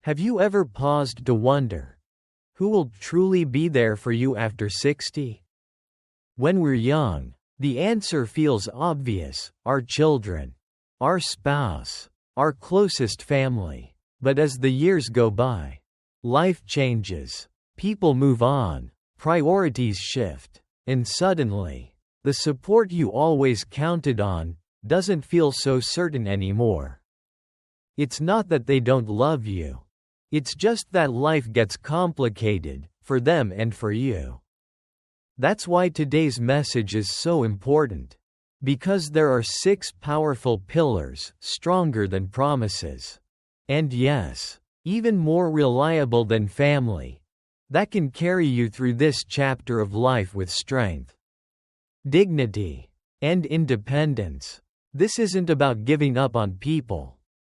Have you ever paused to wonder, who will truly be there for you after 60? When we're young, the answer feels obvious: our children, our spouse, our closest family. But as the years go by, life changes, people move on, priorities shift, and suddenly, the support you always counted on doesn't feel so certain anymore. It's not that they don't love you. It's just that life gets complicated, for them and for you. That's why today's message is so important. Because there are 6 powerful pillars, stronger than promises. And yes, even more reliable than family, that can carry you through this chapter of life with strength, dignity, and independence. This isn't about giving up on people.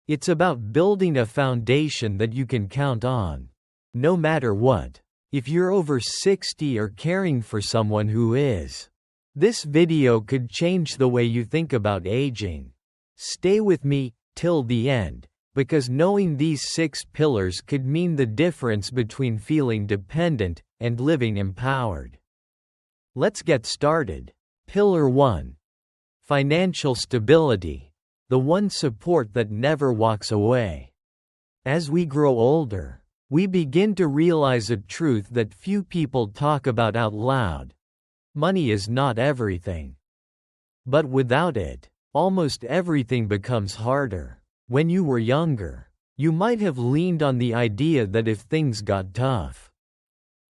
It's about building a foundation that you can count on, no matter what. If you're over 60 or caring for someone who is, this video could change the way you think about aging. Stay with me till the end, because knowing these 6 pillars could mean the difference between feeling dependent and living empowered. Let's get started. Pillar 1. Financial stability. The one support that never walks away. As we grow older, we begin to realize a truth that few people talk about out loud. Money is not everything. But without it, almost everything becomes harder. When you were younger, you might have leaned on the idea that if things got tough,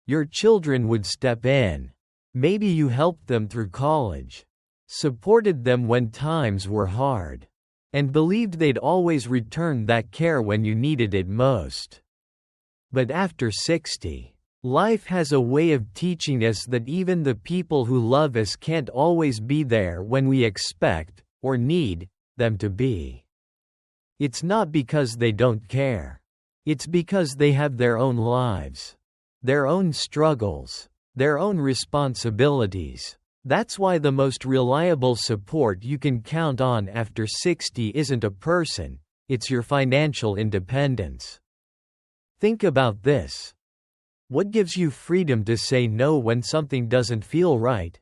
your children would step in. Maybe you helped them through college, supported them when times were hard, and believed they'd always return that care when you needed it most. But after 60, life has a way of teaching us that even the people who love us can't always be there when we expect, or need, them to be. It's not because they don't care. It's because they have their own lives, their own struggles, their own responsibilities. That's why the most reliable support you can count on after 60 isn't a person, it's your financial independence. Think about this. What gives you freedom to say no when something doesn't feel right?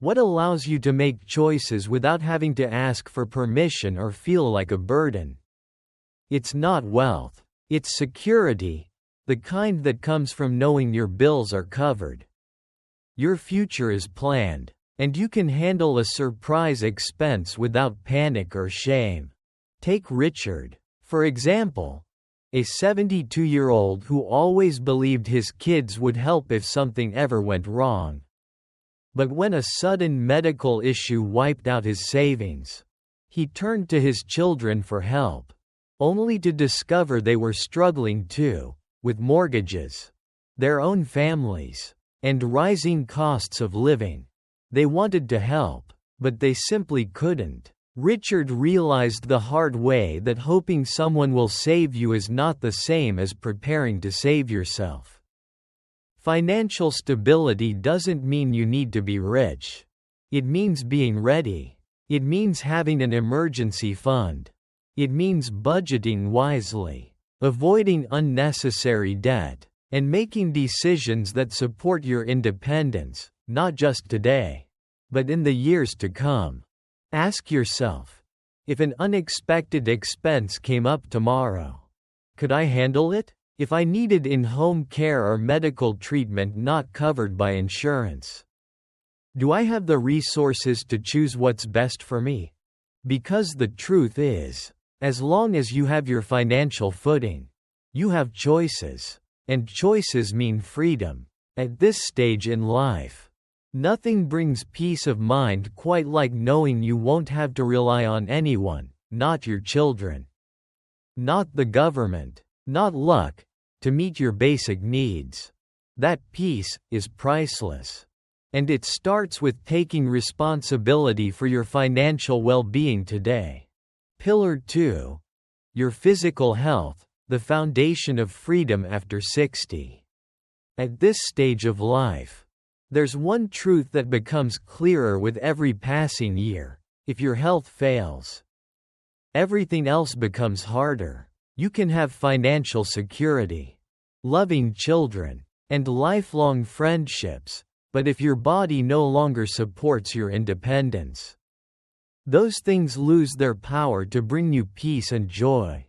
What allows you to make choices without having to ask for permission or feel like a burden? It's not wealth, it's security, the kind that comes from knowing your bills are covered. Your future is planned, and you can handle a surprise expense without panic or shame. Take Richard, for example, a 72-year-old who always believed his kids would help if something ever went wrong. But when a sudden medical issue wiped out his savings, he turned to his children for help, only to discover they were struggling too, with mortgages, their own families, and rising costs of living. They wanted to help, but they simply couldn't. Richard realized the hard way that hoping someone will save you is not the same as preparing to save yourself. Financial stability doesn't mean you need to be rich. It means being ready. It means having an emergency fund. It means budgeting wisely, avoiding unnecessary debt, and making decisions that support your independence, not just today, but in the years to come. Ask yourself, if an unexpected expense came up tomorrow, could I handle it? If I needed in-home care or medical treatment not covered by insurance, do I have the resources to choose what's best for me? Because the truth is, as long as you have your financial footing, you have choices. And choices mean freedom. At this stage in life, nothing brings peace of mind quite like knowing you won't have to rely on anyone, not your children, not the government, not luck, to meet your basic needs. That peace is priceless. And it starts with taking responsibility for your financial well-being today. Pillar 2. Your physical health. The foundation of freedom after 60. At this stage of life, there's one truth that becomes clearer with every passing year: if your health fails, everything else becomes harder. You can have financial security, loving children, and lifelong friendships, but if your body no longer supports your independence, those things lose their power to bring you peace and joy.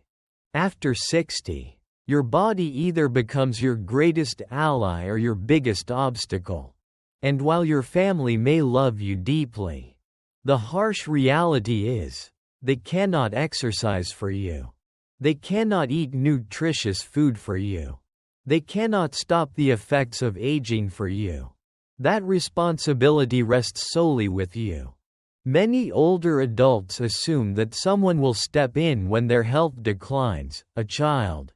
After 60, your body either becomes your greatest ally or your biggest obstacle. And while your family may love you deeply, the harsh reality is, they cannot exercise for you. They cannot eat nutritious food for you. They cannot stop the effects of aging for you. That responsibility rests solely with you. Many older adults assume that someone will step in when their health declines, a child,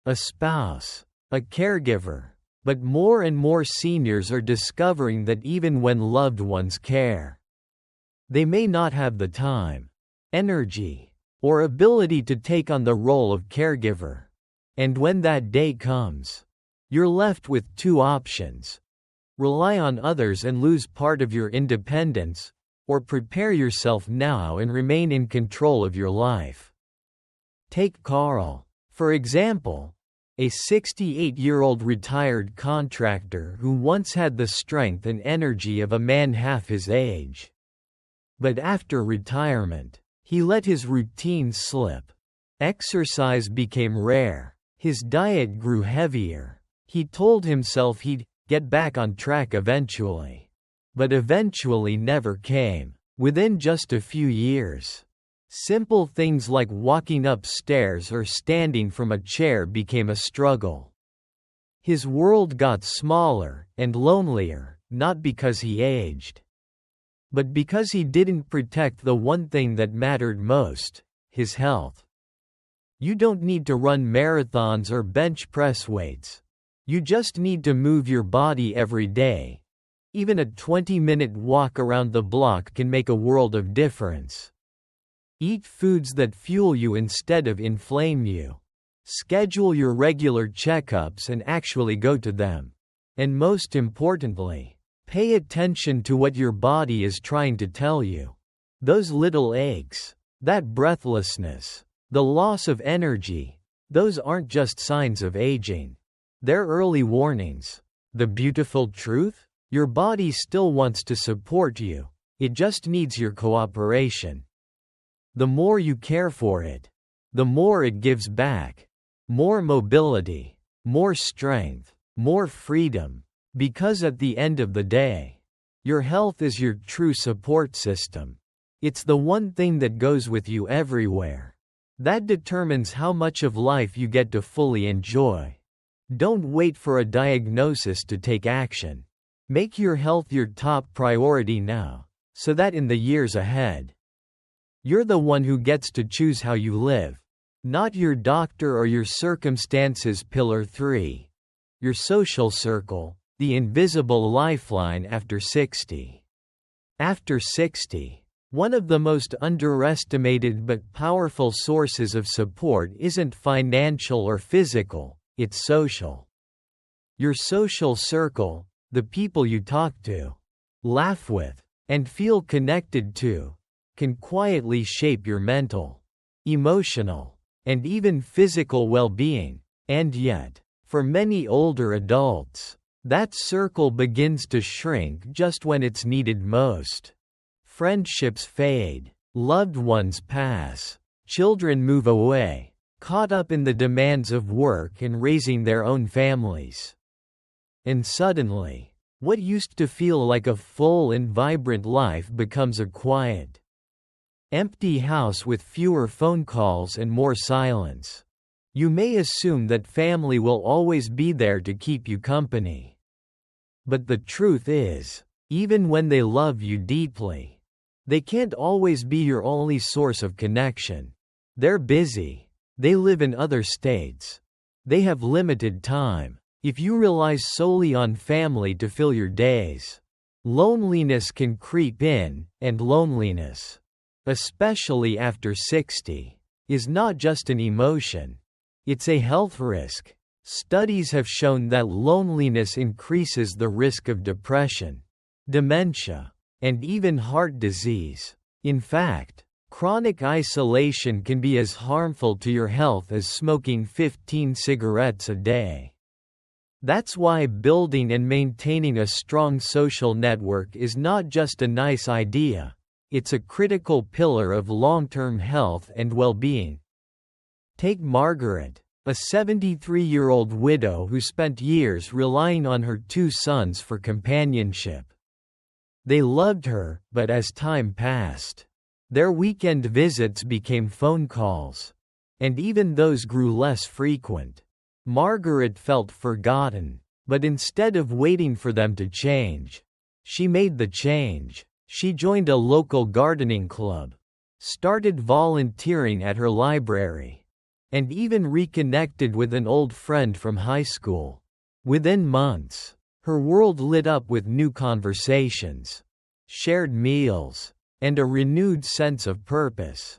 a spouse, a caregiver. But more and more seniors are discovering that even when loved ones care, they may not have the time, energy, or ability to take on the role of caregiver. And when that day comes, you're left with two options: rely on others and lose part of your independence, or prepare yourself now and remain in control of your life. Take Carl, for example, a 68-year-old retired contractor who once had the strength and energy of a man half his age. But after retirement, he let his routine slip. Exercise became rare. His diet grew heavier. He told himself he'd get back on track eventually. But eventually never came. Within just a few years, simple things like walking upstairs or standing from a chair became a struggle. His world got smaller and lonelier, not because he aged, but because he didn't protect the one thing that mattered most: his health. You don't need to run marathons or bench press weights. You just need to move your body every day. Even a 20-minute walk around the block can make a world of difference. Eat foods that fuel you instead of inflame you. Schedule your regular checkups and actually go to them. And most importantly, pay attention to what your body is trying to tell you. Those little aches, that breathlessness, the loss of energy, those aren't just signs of aging. They're early warnings. The beautiful truth? Your body still wants to support you. It just needs your cooperation. The more you care for it, the more it gives back. More mobility, more strength, more freedom. Because at the end of the day, your health is your true support system. It's the one thing that goes with you everywhere. That determines how much of life you get to fully enjoy. Don't wait for a diagnosis to take action. Make your health your top priority now, so that in the years ahead, you're the one who gets to choose how you live, not your doctor or your circumstances. Pillar 3. Your social circle, the invisible lifeline after 60. After 60, one of the most underestimated but powerful sources of support isn't financial or physical, it's social. Your social circle, the people you talk to, laugh with, and feel connected to, can quietly shape your mental, emotional, and even physical well-being. And yet, for many older adults, that circle begins to shrink just when it's needed most. Friendships fade, loved ones pass, children move away, caught up in the demands of work and raising their own families. And suddenly, what used to feel like a full and vibrant life becomes a quiet, empty house with fewer phone calls and more silence. You may assume that family will always be there to keep you company. But the truth is, even when they love you deeply, they can't always be your only source of connection. They're busy. They live in other states. They have limited time. If you rely solely on family to fill your days, loneliness can creep in, and loneliness, especially after 60, is not just an emotion. It's a health risk. Studies have shown that loneliness increases the risk of depression, dementia, and even heart disease. In fact, Chronic isolation can be as harmful to your health as smoking 15 cigarettes a day. That's why building and maintaining a strong social network is not just a nice idea, it's a critical pillar of long-term health and well-being. Take Margaret, a 73-year-old widow who spent years relying on her 2 sons for companionship. They loved her, but as time passed, their weekend visits became phone calls. And even those grew less frequent. Margaret felt forgotten, but instead of waiting for them to change, she made the change. She joined a local gardening club, started volunteering at her library, and even reconnected with an old friend from high school. Within months, her world lit up with new conversations, shared meals, and a renewed sense of purpose.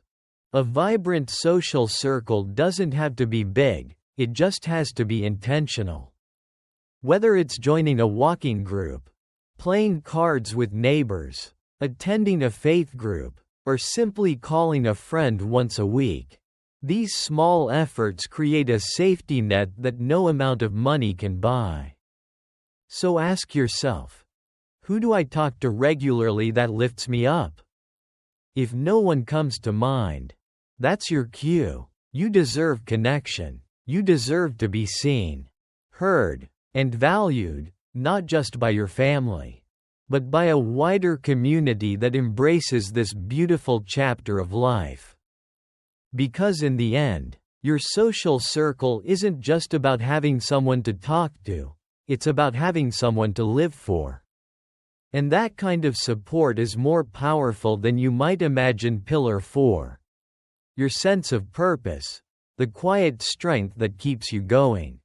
A vibrant social circle doesn't have to be big, it just has to be intentional. Whether it's joining a walking group, playing cards with neighbors, attending a faith group, or simply calling a friend once a week, these small efforts create a safety net that no amount of money can buy. So ask yourself, who do I talk to regularly that lifts me up? If no one comes to mind, that's your cue. You deserve connection. You deserve to be seen, heard, and valued, not just by your family, but by a wider community that embraces this beautiful chapter of life. Because in the end, your social circle isn't just about having someone to talk to, it's about having someone to live for. And that kind of support is more powerful than you might imagine. Pillar 4. Your sense of purpose, the quiet strength that keeps you going.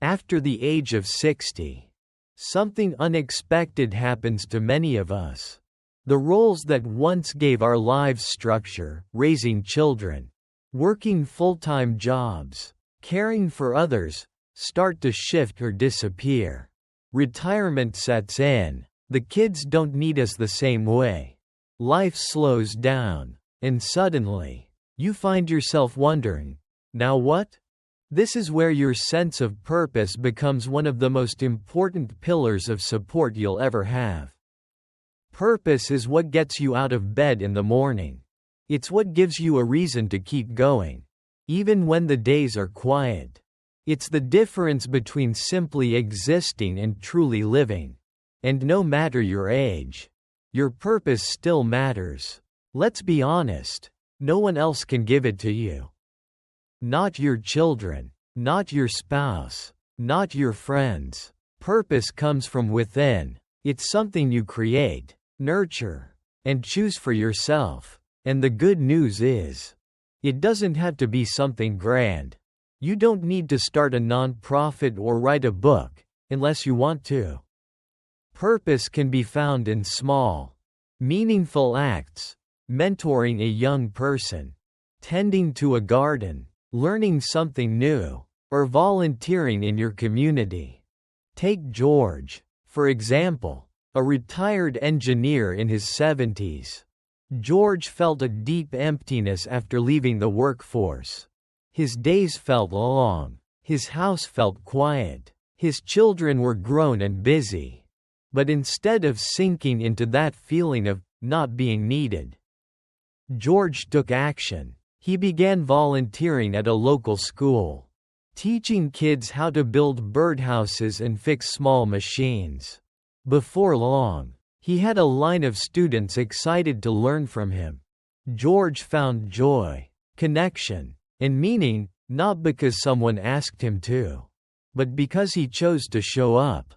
After the age of 60, something unexpected happens to many of us. The roles that once gave our lives structure, raising children, working full-time jobs, caring for others, start to shift or disappear. Retirement sets in. The kids don't need us the same way. Life slows down, and suddenly, you find yourself wondering, now what? This is where your sense of purpose becomes one of the most important pillars of support you'll ever have. Purpose is what gets you out of bed in the morning. It's what gives you a reason to keep going, even when the days are quiet. It's the difference between simply existing and truly living. And no matter your age, your purpose still matters. Let's be honest, no one else can give it to you. Not your children, not your spouse, not your friends. Purpose comes from within. It's something you create, nurture, and choose for yourself. And the good news is, it doesn't have to be something grand. You don't need to start a nonprofit or write a book, unless you want to. Purpose can be found in small, meaningful acts, mentoring a young person, tending to a garden, learning something new, or volunteering in your community. Take George, for example, a retired engineer in his 70s. George felt a deep emptiness after leaving the workforce. His days felt long, his house felt quiet, his children were grown and busy. But instead of sinking into that feeling of not being needed, George took action. He began volunteering at a local school, teaching kids how to build birdhouses and fix small machines. Before long, he had a line of students excited to learn from him. George found joy, connection, and meaning, not because someone asked him to, but because he chose to show up.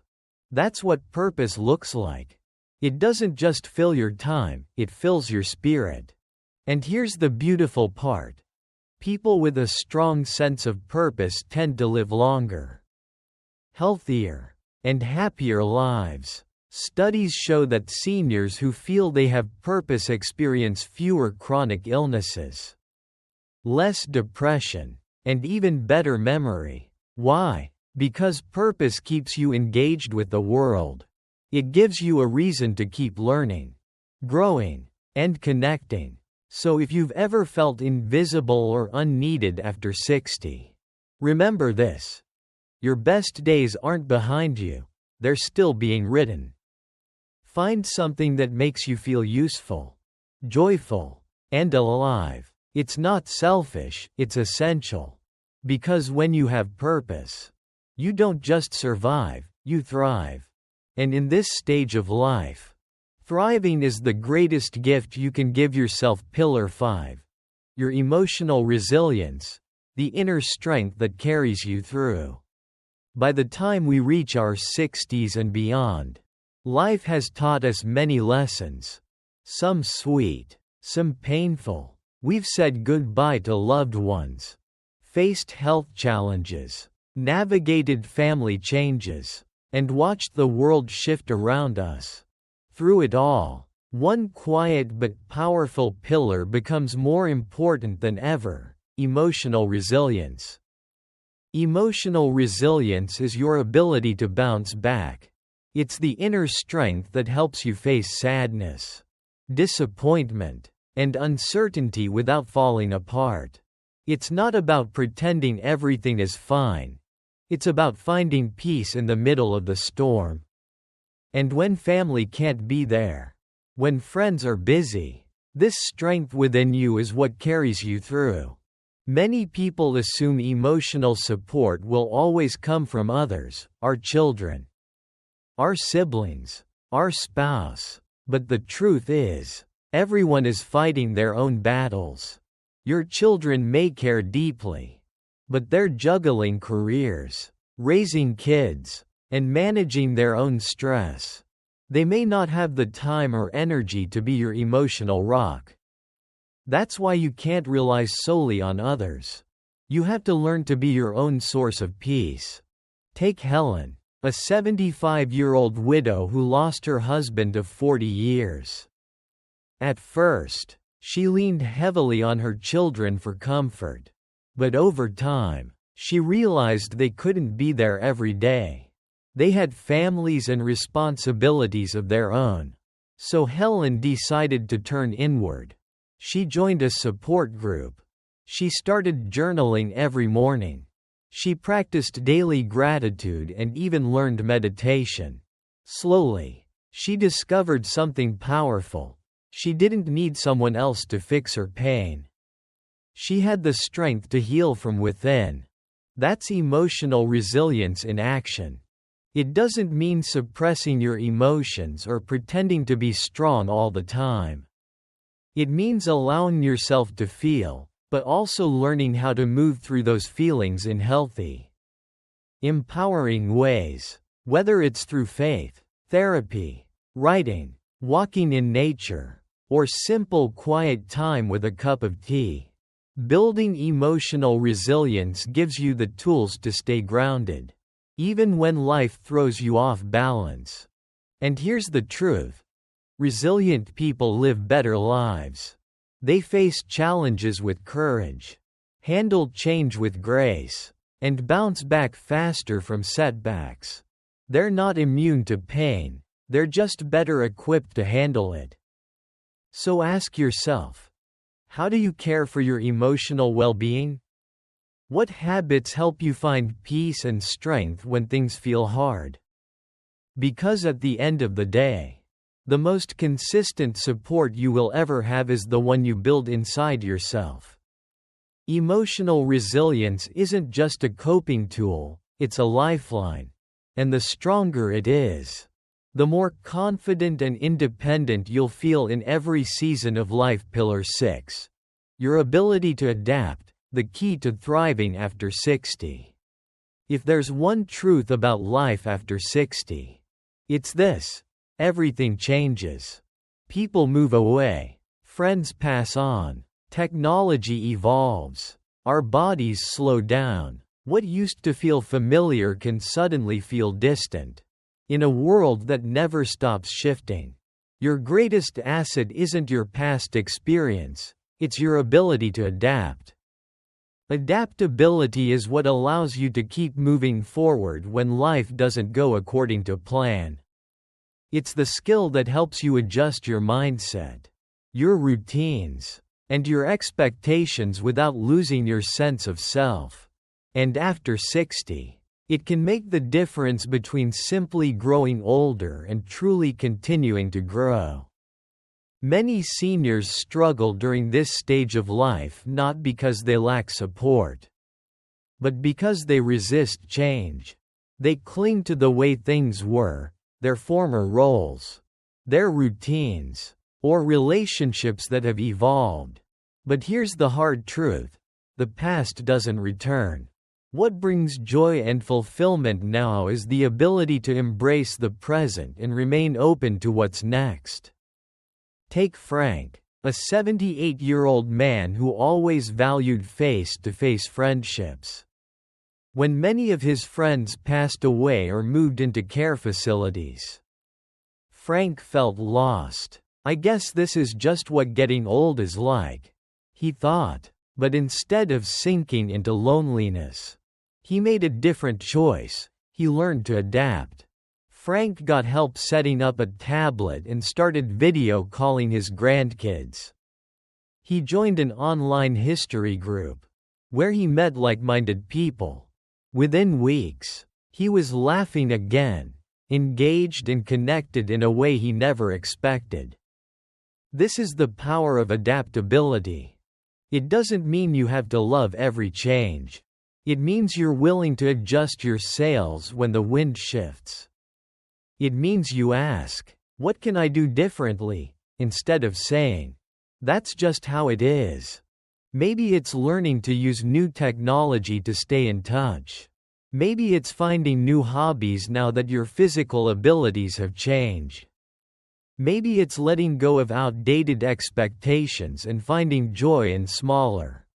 That's what purpose looks like. It doesn't just fill your time, it fills your spirit. And here's the beautiful part. People with a strong sense of purpose tend to live longer, healthier, and happier lives. Studies show that seniors who feel they have purpose experience fewer chronic illnesses, less depression, and even better memory. Why? Because purpose keeps you engaged with the world. It gives you a reason to keep learning, growing, and connecting. So if you've ever felt invisible or unneeded after 60, remember this. Your best days aren't behind you, they're still being written. Find something that makes you feel useful, joyful, and alive. It's not selfish, it's essential. Because when you have purpose, you don't just survive, you thrive. And in this stage of life, thriving is the greatest gift you can give yourself. Pillar 5. Your emotional resilience, the inner strength that carries you through. By the time we reach our 60s and beyond, life has taught us many lessons. Some sweet, some painful. We've said goodbye to loved ones, faced health challenges, navigated family changes, and watched the world shift around us. Through it all, one quiet but powerful pillar becomes more important than ever: emotional resilience. Emotional resilience is your ability to bounce back. It's the inner strength that helps you face sadness, disappointment, and uncertainty without falling apart. It's not about pretending everything is fine. It's about finding peace in the middle of the storm. And when family can't be there, when friends are busy, this strength within you is what carries you through. Many people assume emotional support will always come from others, our children, our siblings, our spouse. But the truth is, everyone is fighting their own battles. Your children may care deeply, but they're juggling careers, raising kids, and managing their own stress. They may not have the time or energy to be your emotional rock. That's why you can't rely solely on others. You have to learn to be your own source of peace. Take Helen, a 75-year-old widow who lost her husband of 40 years. At first, she leaned heavily on her children for comfort. But over time, she realized they couldn't be there every day. They had families and responsibilities of their own. So Helen decided to turn inward. She joined a support group. She started journaling every morning. She practiced daily gratitude and even learned meditation. Slowly, she discovered something powerful. She didn't need someone else to fix her pain. She had the strength to heal from within. That's emotional resilience in action. It doesn't mean suppressing your emotions or pretending to be strong all the time. It means allowing yourself to feel, but also learning how to move through those feelings in healthy, empowering ways. Whether it's through faith, therapy, writing, walking in nature, or simple quiet time with a cup of tea. Building emotional resilience gives you the tools to stay grounded, even when life throws you off balance. And here's the truth. Resilient people live better lives. They face challenges with courage, handle change with grace, and bounce back faster from setbacks. They're not immune to pain, they're just better equipped to handle it. So ask yourself, how do you care for your emotional well-being? What habits help you find peace and strength when things feel hard? Because at the end of the day, the most consistent support you will ever have is the one you build inside yourself. Emotional resilience isn't just a coping tool, it's a lifeline. And the stronger it is, the more confident and independent you'll feel in every season of life. Pillar 6. Your ability to adapt, the key to thriving after 60. If there's one truth about life after 60, it's this: everything changes. People move away, friends pass on, technology evolves, our bodies slow down. What used to feel familiar can suddenly feel distant. In a world that never stops shifting, your greatest asset isn't your past experience, it's your ability to adapt. Adaptability is what allows you to keep moving forward when life doesn't go according to plan. It's the skill that helps you adjust your mindset, your routines, and your expectations without losing your sense of self. And after 60, it can make the difference between simply growing older and truly continuing to grow. Many seniors struggle during this stage of life not because they lack support, but because they resist change. They cling to the way things were, their former roles, their routines, or relationships that have evolved. But here's the hard truth: the past doesn't return. What brings joy and fulfillment now is the ability to embrace the present and remain open to what's next. Take Frank, a 78-year-old man who always valued face-to-face friendships. When many of his friends passed away or moved into care facilities, Frank felt lost. "I guess this is just what getting old is like," he thought. But instead of sinking into loneliness, he made a different choice. He learned to adapt. Frank got help setting up a tablet and started video calling his grandkids. He joined an online history group, where he met like-minded people. Within weeks, he was laughing again, engaged and connected in a way he never expected. This is the power of adaptability. It doesn't mean you have to love every change. It means you're willing to adjust your sails when the wind shifts. It means you ask, "What can I do differently?" instead of saying, "That's just how it is." Maybe it's learning to use new technology to stay in touch. Maybe it's finding new hobbies now that your physical abilities have changed. Maybe it's letting go of outdated expectations and finding joy in smaller,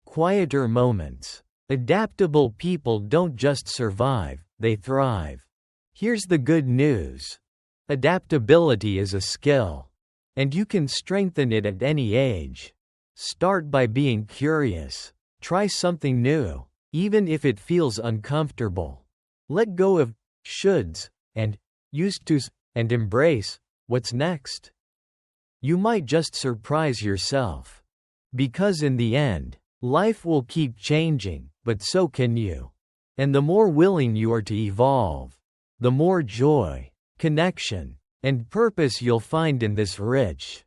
quieter moments. Adaptable people don't just survive, they thrive. Here's the good news: adaptability is a skill, and you can strengthen it at any age. Start by being curious. Try something new, even if it feels uncomfortable. Let go of shoulds and used tos and embrace what's next. You might just surprise yourself. Because in the end, life will keep changing, but so can you. And the more willing you are to evolve, the more joy, connection, and purpose you'll find in this rich,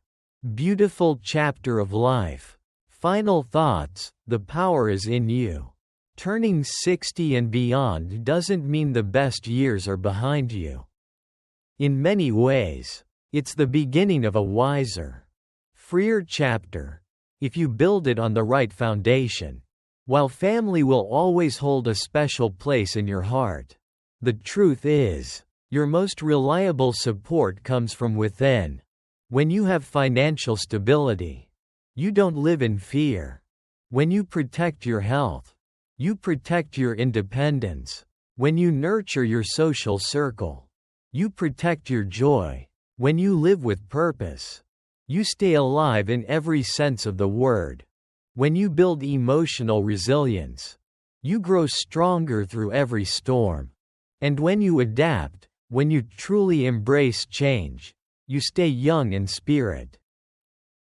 beautiful chapter of life. Final thoughts: the power is in you. Turning 60 and beyond doesn't mean the best years are behind you. In many ways, it's the beginning of a wiser, freer chapter, if you build it on the right foundation. While family will always hold a special place in your heart, the truth is, your most reliable support comes from within. When you have financial stability, you don't live in fear. When you protect your health, you protect your independence. When you nurture your social circle, you protect your joy. When you live with purpose, you stay alive in every sense of the word. When you build emotional resilience, you grow stronger through every storm. And when you adapt, when you truly embrace change, you stay young in spirit.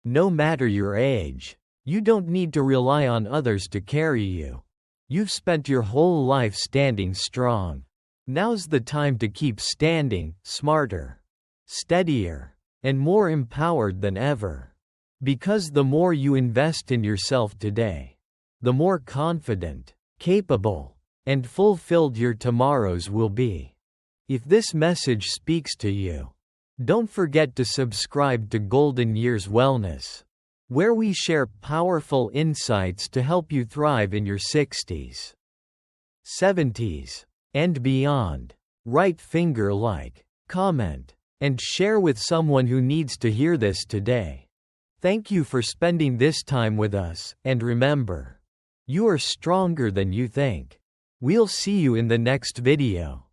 No matter your age, you don't need to rely on others to carry you. You've spent your whole life standing strong. Now's the time to keep standing, smarter, steadier, and more empowered than ever. Because the more you invest in yourself today, the more confident, capable, and fulfilled your tomorrows will be. If this message speaks to you, don't forget to subscribe to Golden Years Wellness, where we share powerful insights to help you thrive in your 60s, 70s, and beyond. Write finger like, comment, and share with someone who needs to hear this today. Thank you for spending this time with us, and remember, you are stronger than you think. We'll see you in the next video.